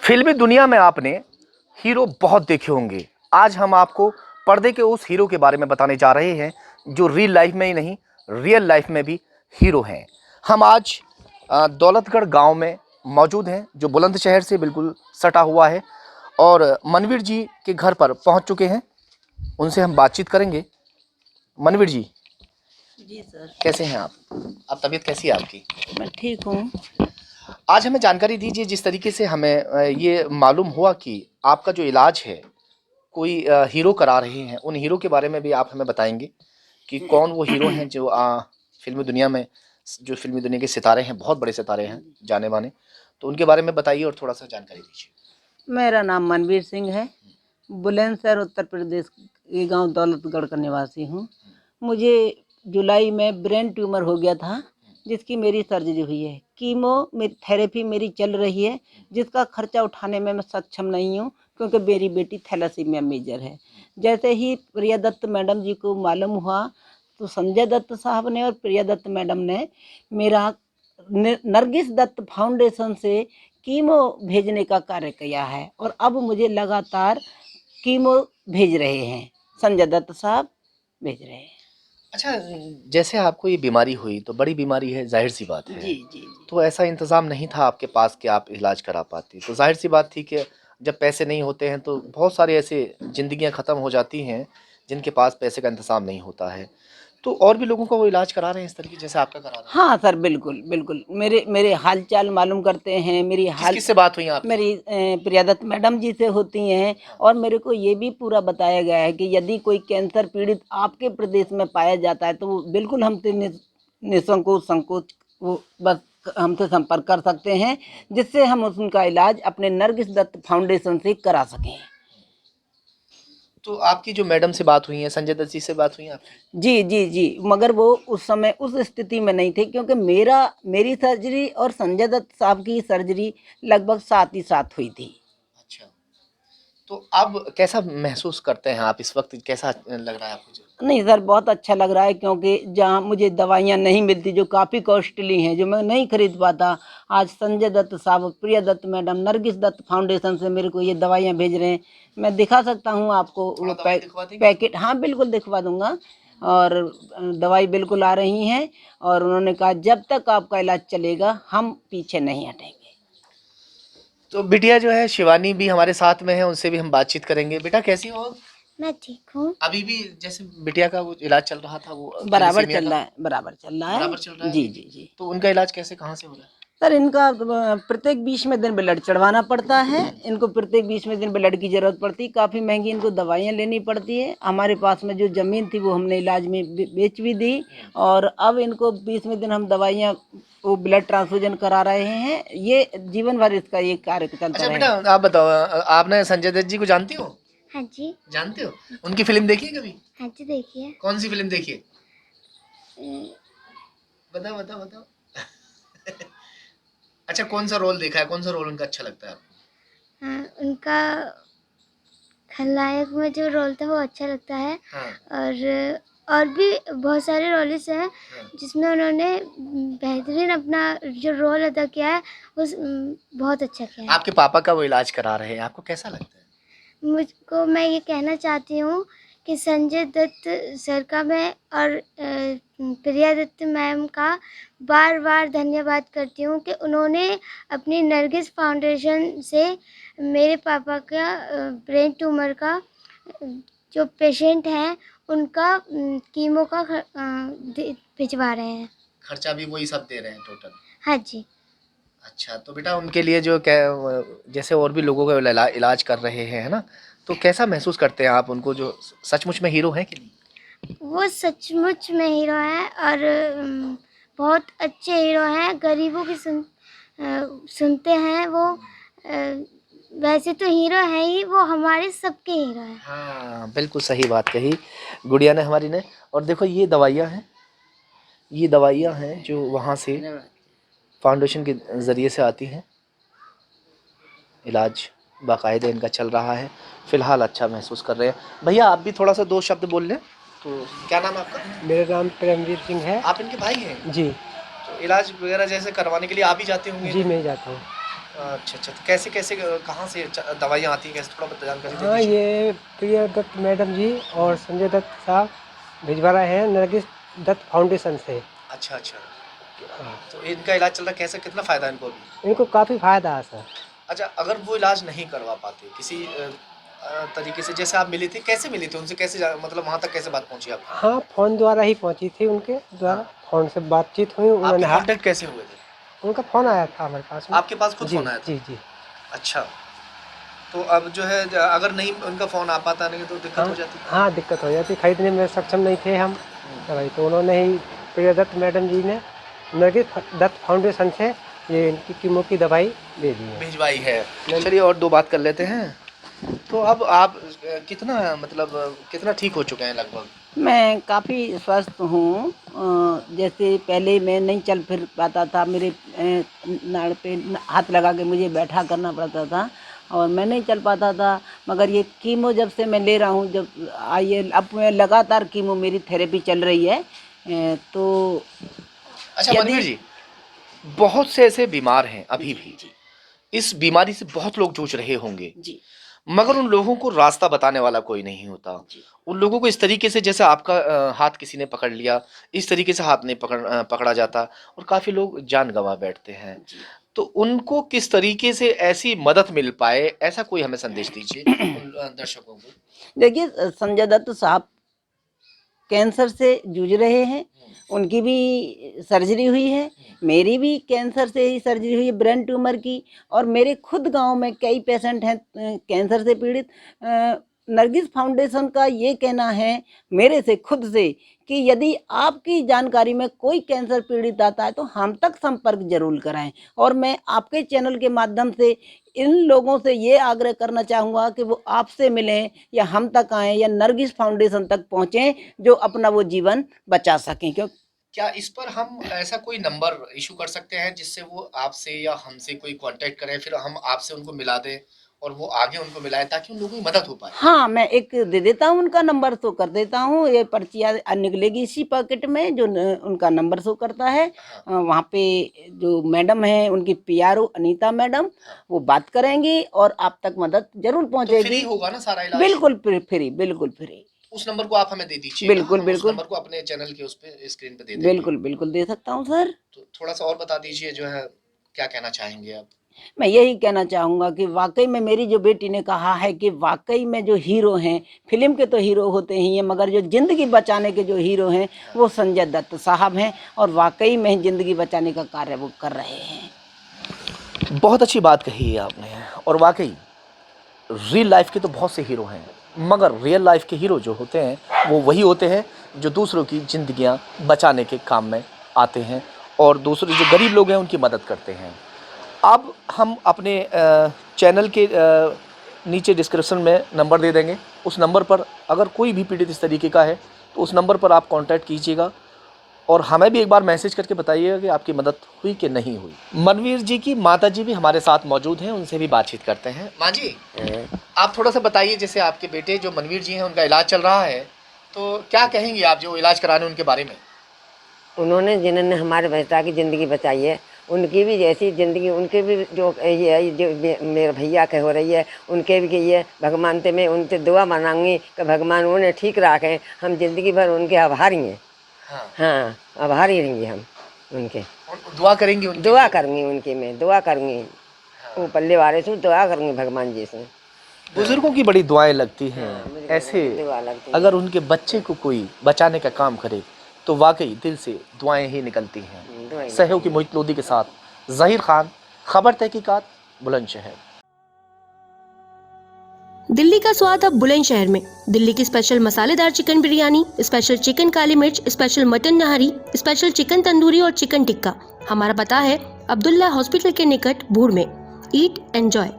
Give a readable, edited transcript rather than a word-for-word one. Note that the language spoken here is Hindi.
फिल्मी दुनिया में आपने हीरो बहुत देखे होंगे। आज हम आपको पर्दे के उस हीरो के बारे में बताने जा रहे हैं जो रियल लाइफ में ही नहीं, रियल लाइफ में भी हीरो हैं। हम आज दौलतगढ़ गांव में मौजूद हैं जो बुलंदशहर से बिल्कुल सटा हुआ है, और मनवीर जी के घर पर पहुंच चुके हैं। उनसे हम बातचीत करेंगे। मनवीर जी, जी सर। कैसे हैं आप तबीयत कैसी है आपकी? मैं ठीक हूँ। आज हमें जानकारी दीजिए। जिस तरीके से हमें ये मालूम हुआ कि आपका जो इलाज है कोई हीरो करा रहे हैं, उन हीरो के बारे में भी आप हमें बताएंगे कि कौन वो हीरो हैं जो फिल्मी दुनिया में, जो फिल्मी दुनिया के सितारे हैं, बहुत बड़े सितारे हैं जाने माने, तो उनके बारे में बताइए और थोड़ा सा जानकारी दीजिए। मेरा नाम मनवीर सिंह है। बुलंदशहर उत्तर प्रदेश ये गांव दौलतगढ़ का निवासी हूँ। मुझे जुलाई में ब्रेन ट्यूमर हो गया था, जिसकी मेरी सर्जरी हुई है। कीमो थेरेपी मेरी चल रही है, जिसका खर्चा उठाने में मैं सक्षम नहीं हूँ, क्योंकि मेरी बेटी थैलासीमिया मेजर है। जैसे ही प्रिया दत्त मैडम जी को मालूम हुआ, तो संजय दत्त साहब ने और प्रिया दत्त मैडम ने मेरा नरगिस दत्त फाउंडेशन से कीमो भेजने का कार्य किया है, और अब मुझे लगातार कीमो भेज रहे हैं। संजय दत्त साहब भेज रहे हैं। अच्छा, जैसे आपको ये बीमारी हुई तो बड़ी बीमारी है, जाहिर सी बात है। जी जी जी। तो ऐसा इंतज़ाम नहीं था आपके पास कि आप इलाज करा पाती, तो जाहिर सी बात थी कि जब पैसे नहीं होते हैं तो बहुत सारे ऐसे ज़िंदगियां ख़त्म हो जाती हैं जिनके पास पैसे का इंतज़ाम नहीं होता है। तो और भी लोगों का वो इलाज करा रहे हैं इस तरीके जैसे आपका करा रहे हैं? हाँ सर, बिल्कुल बिल्कुल। मेरे मेरे हाल चाल मालूम करते हैं। मेरी किस हाल किस से बात हुई आपकी? मेरी प्रिया दत्त मैडम जी से होती हैं। और मेरे को ये भी पूरा बताया गया है कि यदि कोई कैंसर पीड़ित आपके प्रदेश में पाया जाता है तो वो बिल्कुल हमसे संकोच वो बस हमसे संपर्क कर सकते हैं, जिससे हम उनका इलाज अपने नरगिस दत्त फाउंडेशन से करा सकें। तो आपकी जो मैडम से बात हुई है, संजय दत्त जी से बात हुई है आपकी? जी जी जी। मगर वो उस समय उस स्थिति में नहीं थे, क्योंकि मेरी सर्जरी और संजय दत्त साहब की सर्जरी लगभग साथ ही साथ हुई थी। अच्छा, तो अब कैसा महसूस करते हैं आप इस वक्त? कैसा लग रहा है आपको? नहीं सर, बहुत अच्छा लग रहा है, क्योंकि जहाँ मुझे दवाइयाँ नहीं मिलती, जो काफ़ी कॉस्टली हैं, जो मैं नहीं खरीद पाता, आज संजय दत्त साहब, प्रिया दत्त मैडम, नरगिस दत्त फाउंडेशन से मेरे को ये दवाइयाँ भेज रहे हैं। मैं दिखा सकता हूँ आपको वो पैकेट। हाँ बिल्कुल दिखवा दूंगा। और दवाई बिल्कुल आ रही हैं, और उन्होंने कहा जब तक आपका इलाज चलेगा हम पीछे नहीं हटेंगे। तो बिटिया जो है शिवानी भी हमारे साथ में है, उनसे भी हम बातचीत करेंगे। बेटा कैसी हो? मैं ठीक हूँ। अभी भी जैसे बिटिया का वो इलाज चल रहा था, वो बराबर थैलेसीमिया चल का रहा है, बराबर चल रहा है। बराबर चल रहा है जी अभी भी? जी जी। तो उनका इलाज कैसे, कहाँ से हो रहा है? सर, इनका प्रत्येक 20वें दिन ब्लड चढ़वाना पड़ता है। इनको प्रत्येक 20वें दिन ब्लड की ज़रूरत पड़ती है। काफ़ी महंगी इनको दवाइयाँ लेनी पड़ती है। हमारे पास में जो ज़मीन थी वो हमने इलाज में बेच भी दी, और अब इनको 20वें दिन हम दवाइयाँ वो ब्लड ट्रांसफ्यूजन करा रहे हैं। ये जीवन भर इसका ये कार्य चलता अच्छा रहेगा। बेटा, आप बताओ, आपने संजय दत्त जी को जानती हो? हाँ जी। जानते हो? उनकी फिल्म देखी है कभी? हाँ जी, देखिए। कौन सी फिल्म देखी है? अम, बताओ बताओ बताओ। अच्छा, कौन सा रोल देखा है? कौन सा रोल उनका अच्छा लगता है आपको? हाँ, उनका खलनायक में जो रोल था वो अच्छा लगता है। हाँ। और भी बहुत सारे रोल्स हैं हाँ। जिसमें उन्होंने बेहतरीन अपना जो रोल अदा किया है बहुत अच्छा किया है। आपके पापा का वो इलाज करा रहे हैं, आपको कैसा लगता है? मुझको मैं ये कहना चाहती हूँ कि संजय दत्त सर का मैं और प्रिया दत्त मैम का बार बार धन्यवाद करती हूँ कि उन्होंने अपनी नरगिस फाउंडेशन से मेरे पापा का ब्रेन ट्यूमर का जो पेशेंट हैं उनका कीमो का भिजवा रहे हैं। खर्चा भी वही सब दे रहे हैं टोटल? हाँ जी। अच्छा, तो बेटा उनके लिए जो क्या, जैसे और भी लोगों का इलाज कर रहे हैं, है ना, तो कैसा महसूस करते हैं आप उनको, जो सचमुच में हीरो हैं कि नहीं? वो सचमुच में हीरो हैं, और बहुत अच्छे हीरो हैं। गरीबों की सुनते हैं वो। वैसे तो हीरो हैं ही, वो हमारे सबके हीरो हैं। हाँ, बिल्कुल सही बात कही गुड़िया ने हमारी ने। और देखो ये दवाइयाँ हैं, ये दवाइयाँ हैं जो वहाँ से फाउंडेशन के ज़रिए से आती हैं। इलाज बाकायदे इनका चल रहा है, फ़िलहाल अच्छा महसूस कर रहे हैं। भैया आप भी थोड़ा सा 2 शब्द बोल लें। तो क्या नाम है आपका? मेरा नाम परमवीर सिंह है। आप इनके भाई हैं? जी तो इलाज वगैरह जैसे करवाने के लिए आप ही जाते होंगे? जी, मैं जाता हूँ। अच्छा अच्छा, तो कैसे कैसे कहाँ से दवाइयाँ आती हैं, कैसे थोड़ा बहुत जानकारी दे हाँ, दीजिए। ये प्रिया दत्त मैडम जी और संजय दत्त साहब भिजवा रहे हैं नरगिस दत्त फाउंडेशन से। अच्छा अच्छा, हाँ, तो इनका इलाज चल रहा है, कैसे कितना फ़ायदा है इनको अभी? इनको काफ़ी फायदा है सर। अच्छा, अगर वो इलाज नहीं करवा पाते किसी तरीके से, जैसे आप मिली थी, कैसे मिली थी उनसे, कैसे मतलब वहाँ तक कैसे बात पहुँची आपकी? हाँ, फ़ोन द्वारा ही पहुंची थी उनके द्वारा, हाँ, फ़ोन से बातचीत हुई, आपके उन्होंने हाँ, कांटेक्ट कैसे हुए थे? उनका फ़ोन आया था हमारे पास में। आपके पास खुद जी फ़ोन आया था? जी जी। अच्छा, तो अब जो है अगर नहीं उनका फ़ोन आ पाता नहीं तो दिक्कत हाँ हो जाती? हाँ, दिक्कत हो जाती, खरीदने में सक्षम नहीं थे हम दवाई, तो उन्होंने ही प्रिया दत्त मैडम जी ने नरगिस दत्त फाउंडेशन से ये इनकी कीमो की दवाई दे दी है। भिजवाई है। चलिए और दो बात कर लेते हैं। तो अब आप कितना मतलब कितना ठीक हो चुके हैं लगभग? मैं काफ़ी स्वस्थ हूँ। जैसे पहले मैं नहीं चल फिर पाता था, मेरे नाड़ पे हाथ लगा के मुझे बैठा करना पड़ता था और मैं नहीं चल पाता था। मगर ये कीमो जब से मैं ले रहा हूँ, जब आई है, अब मैं लगातार कीमो मेरी थेरेपी चल रही है। तो अच्छा यदि मनवीर जी, बहुत से ऐसे बीमार हैं अभी भी, जी इस बीमारी से बहुत लोग जूझ रहे होंगे, जी मगर उन लोगों को रास्ता बताने वाला कोई नहीं होता। जी उन लोगों को इस तरीके से, जैसे आपका हाथ किसी ने पकड़ लिया, इस तरीके से हाथ नहीं पकड़ा जाता और काफ़ी लोग जान गंवा बैठते हैं। जी। तो उनको किस तरीके से ऐसी मदद मिल पाए, ऐसा कोई हमें संदेश दीजिए उन दर्शकों को। देखिए, संजय दत्त साहब कैंसर से जूझ रहे हैं, उनकी भी सर्जरी हुई है, मेरी भी कैंसर से ही सर्जरी हुई है, ब्रेन ट्यूमर की। और मेरे खुद गांव में कई पेशेंट हैं कैंसर से पीड़ित। नरगिस फाउंडेशन का ये कहना है मेरे से खुद से कि यदि आपकी जानकारी में कोई कैंसर पीड़ित आता है तो हम तक संपर्क जरूर कराएं। और मैं आपके चैनल के माध्यम से इन लोगों से ये आग्रह करना चाहूँगा कि वो आपसे मिलें या हम तक आएँ या नरगिस फाउंडेशन तक पहुँचें, जो अपना वो जीवन बचा सकें। क्यों क्या इस पर हम ऐसा कोई नंबर इशू कर सकते हैं जिससे वो आपसे या हमसे कोई कांटेक्ट करें, फिर हम आपसे उनको मिला दें और वो आगे उनको मिलाएं ताकि उन लोगों की मदद हो पाए? हाँ, मैं एक दे देता हूँ, उनका नंबर शो कर देता हूँ, ये पर्चियाँ निकलेगी इसी पैकेट में जो उनका नंबर शो करता है। हाँ, वहाँ पे जो मैडम है उनकी पीआरओ अनीता मैडम, वो बात करेंगी और आप तक मदद जरूर तो फ्री पहुँचेगी। होगा ना सारा इलाज? बिल्कुल फ्री, बिल्कुल फ्री। उस नंबर को आप हमें दे दीजिएगा, बिल्कुल हम उस बिल्कुल नंबर को अपने चैनल के उस पे स्क्रीन पे दे देंगे। बिल्कुल बिल्कुल दे सकता हूँ सर। तो थोड़ा सा और बता दीजिए जो है, क्या कहना चाहेंगे आप? मैं यही कहना चाहूँगा कि वाकई में मेरी जो बेटी ने कहा है कि वाकई में जो हीरो हैं, फिल्म के तो हीरो होते ही हैं, मगर जो ज़िंदगी बचाने के जो हीरो हैं वो संजय दत्त साहब हैं और वाकई में ज़िंदगी बचाने का कार्य वो कर रहे हैं। बहुत अच्छी बात कही है आपने। और वाकई रियल लाइफ के तो बहुत से हीरो हैं, मगर रियल लाइफ के हीरो जो होते हैं वो वही होते हैं जो दूसरों की ज़िंदगियां बचाने के काम में आते हैं और दूसरे जो गरीब लोग हैं उनकी मदद करते हैं। अब हम अपने चैनल के नीचे डिस्क्रिप्शन में नंबर दे देंगे। उस नंबर पर अगर कोई भी पीड़ित इस तरीके का है तो उस नंबर पर आप कांटेक्ट कीजिएगा और हमें भी एक बार मैसेज करके बताइएगा कि आपकी मदद हुई कि नहीं हुई। मनवीर जी की माता जी भी हमारे साथ मौजूद हैं, उनसे भी बातचीत करते हैं। माँ जी, आप थोड़ा सा बताइए, जैसे आपके बेटे जो मनवीर जी हैं उनका इलाज चल रहा है, तो क्या कहेंगे आप जो इलाज कराने उनके बारे में? उन्होंने जिन्होंने हमारे बेटा की ज़िंदगी बचाई है, उनकी भी जैसी ज़िंदगी, उनके भी जो ये जो मेरे भैया के हो रही है, उनके भी ये भगवान से मैं उनसे दुआ मांगूंगी कि भगवान उन्हें ठीक रखें। हम ज़िंदगी भर उनके आभारी हैं। हाँ, आभारी रहेंगे हम उनके। दुआ करेंगे उनके दुआ लिए? करूँगी उनके, मैं दुआ करूँगी, वो पल्ले वाले से दुआ करूँगी भगवान जी से। बुजुर्गों की बड़ी दुआएं लगती हैं। ऐसे दुआ लगती है। अगर उनके बच्चे को कोई बचाने का काम करे तो वाकई दिल से दुआएं ही निकलती हैं। दुआएं सहयोगी मोहित लोधी के साथ ज़हीर खान, खबर तहकीकात, बुलंदशहर। दिल्ली का स्वाद अब बुलंदशहर में। दिल्ली की स्पेशल मसालेदार चिकन बिरयानी, स्पेशल चिकन काली मिर्च, special mutton nihari, special chicken tandoori और चिकन टिक्का। हमारा पता है अब्दुल्ला हॉस्पिटल के निकट भूड़ में। ईट एंजॉय।